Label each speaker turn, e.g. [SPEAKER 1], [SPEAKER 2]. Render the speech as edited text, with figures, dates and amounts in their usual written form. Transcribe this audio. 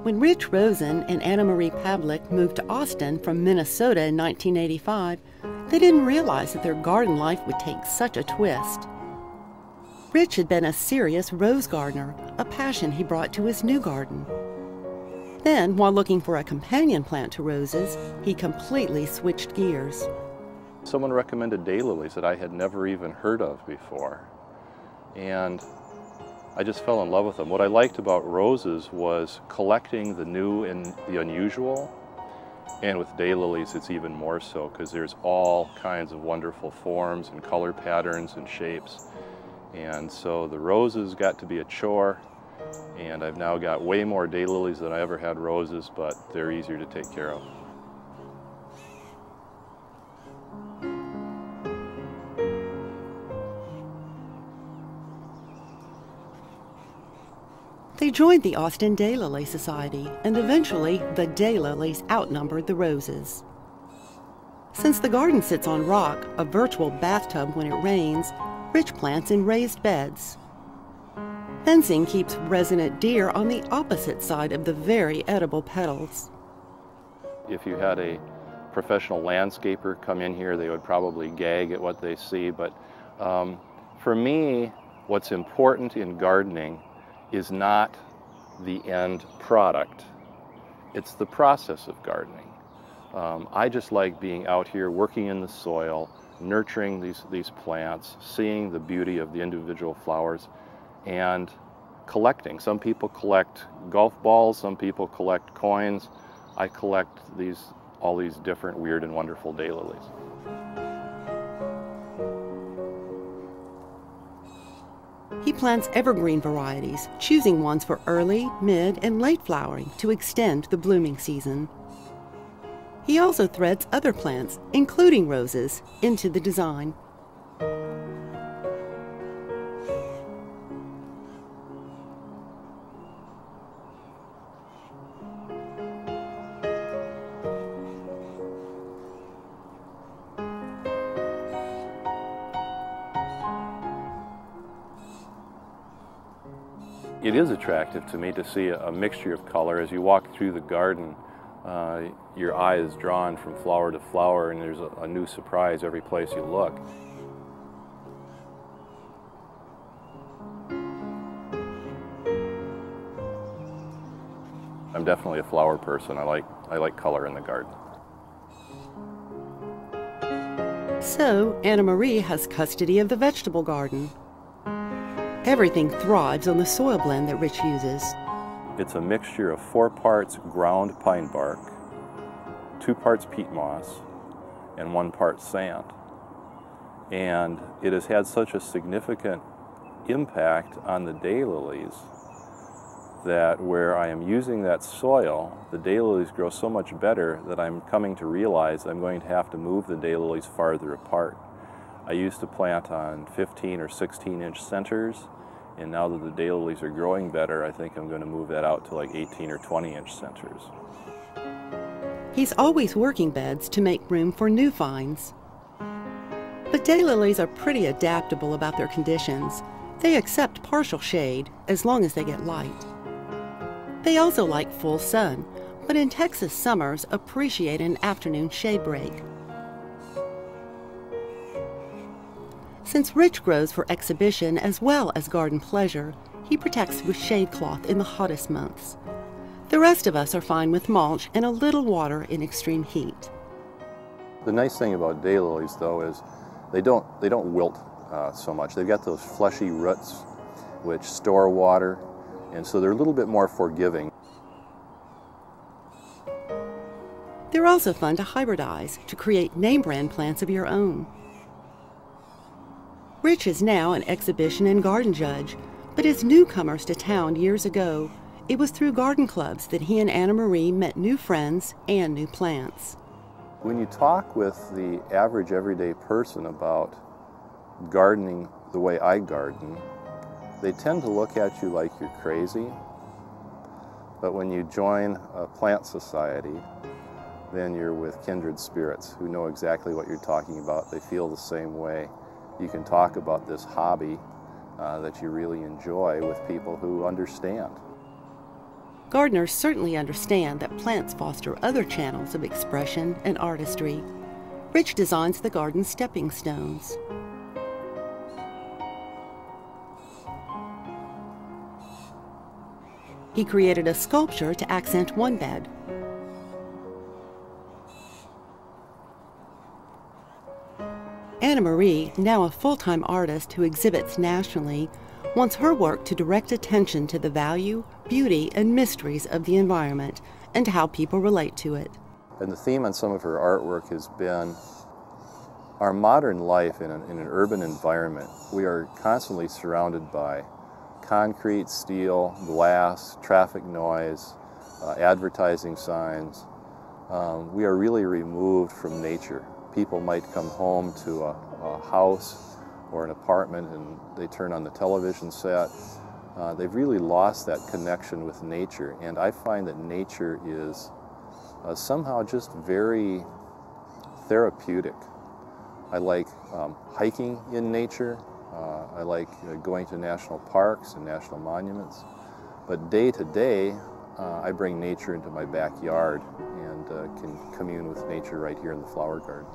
[SPEAKER 1] When Rich Rosen and Anna Marie Pavlik moved to Austin from Minnesota in 1985, they didn't realize that their garden life would take such a twist. Rich had been a serious rose gardener, a passion he brought to his new garden. Then, while looking for a companion plant to roses, he completely switched gears.
[SPEAKER 2] Someone recommended daylilies that I had never even heard of before, and I just fell in love with them. What I liked about roses was collecting the new and the unusual, and with daylilies it's even more so because there's all kinds of wonderful forms and color patterns and shapes. And so the roses got to be a chore, and I've now got way more daylilies than I ever had roses, but they're easier to take care of.
[SPEAKER 1] They joined the Austin Daylily Society, and eventually the daylilies outnumbered the roses. Since the garden sits on rock, a virtual bathtub when it rains, Rich plants in raised beds. Fencing keeps resident deer on the opposite side of the very edible petals.
[SPEAKER 2] If you had a professional landscaper come in here, they would probably gag at what they see, but for me, what's important in gardening is not the end product. It's the process of gardening. I just like being out here working in the soil, nurturing these plants, seeing the beauty of the individual flowers, and collecting. Some people collect golf balls, some people collect coins. I collect all these different weird and wonderful daylilies.
[SPEAKER 1] He plants evergreen varieties, choosing ones for early, mid, and late flowering to extend the blooming season. He also threads other plants, including roses, into the design.
[SPEAKER 2] It is attractive to me to see a mixture of color. As you walk through the garden, your eye is drawn from flower to flower, and there's a new surprise every place you look. I'm definitely a flower person. I like color in the garden.
[SPEAKER 1] So, Anna Marie has custody of the vegetable garden. Everything thrives on the soil blend that Rich uses.
[SPEAKER 2] It's a mixture of 4 parts ground pine bark, 2 parts peat moss, and 1 part sand. And it has had such a significant impact on the daylilies that where I am using that soil, the daylilies grow so much better that I'm coming to realize I'm going to have to move the daylilies farther apart. I used to plant on 15 or 16-inch centers, and now that the daylilies are growing better, I think I'm going to move that out to like 18 or 20-inch centers.
[SPEAKER 1] He's always working beds to make room for new finds. But daylilies are pretty adaptable about their conditions. They accept partial shade as long as they get light. They also like full sun, but in Texas summers appreciate an afternoon shade break. Since Rich grows for exhibition as well as garden pleasure, he protects with shade cloth in the hottest months. The rest of us are fine with mulch and a little water in extreme heat.
[SPEAKER 2] The nice thing about daylilies, though, is they don't wilt so much. They've got those fleshy roots which store water, and so they're a little bit more forgiving.
[SPEAKER 1] They're also fun to hybridize to create name brand plants of your own. Rich is now an exhibition and garden judge, but as newcomers to town years ago, it was through garden clubs that he and Anna Marie met new friends and new plants.
[SPEAKER 2] When you talk with the average everyday person about gardening the way I garden, they tend to look at you like you're crazy. But when you join a plant society, then you're with kindred spirits who know exactly what you're talking about. They feel the same way. You can talk about this hobby that you really enjoy with people who understand.
[SPEAKER 1] Gardeners certainly understand that plants foster other channels of expression and artistry. Rich designs the garden's stepping stones. He created a sculpture to accent one bed. Anna Marie, now a full-time artist who exhibits nationally, wants her work to direct attention to the value, beauty, and mysteries of the environment and how people relate to it.
[SPEAKER 2] And the theme on some of her artwork has been our modern life in an urban environment. We are constantly surrounded by concrete, steel, glass, traffic noise, advertising signs. We are really removed from nature. People might come home to a house or an apartment and they turn on the television set. They've really lost that connection with nature, and I find that nature is somehow just very therapeutic. I like hiking in nature. I like going to national parks and national monuments. But day to day, I bring nature into my backyard and can commune with nature right here in the flower garden.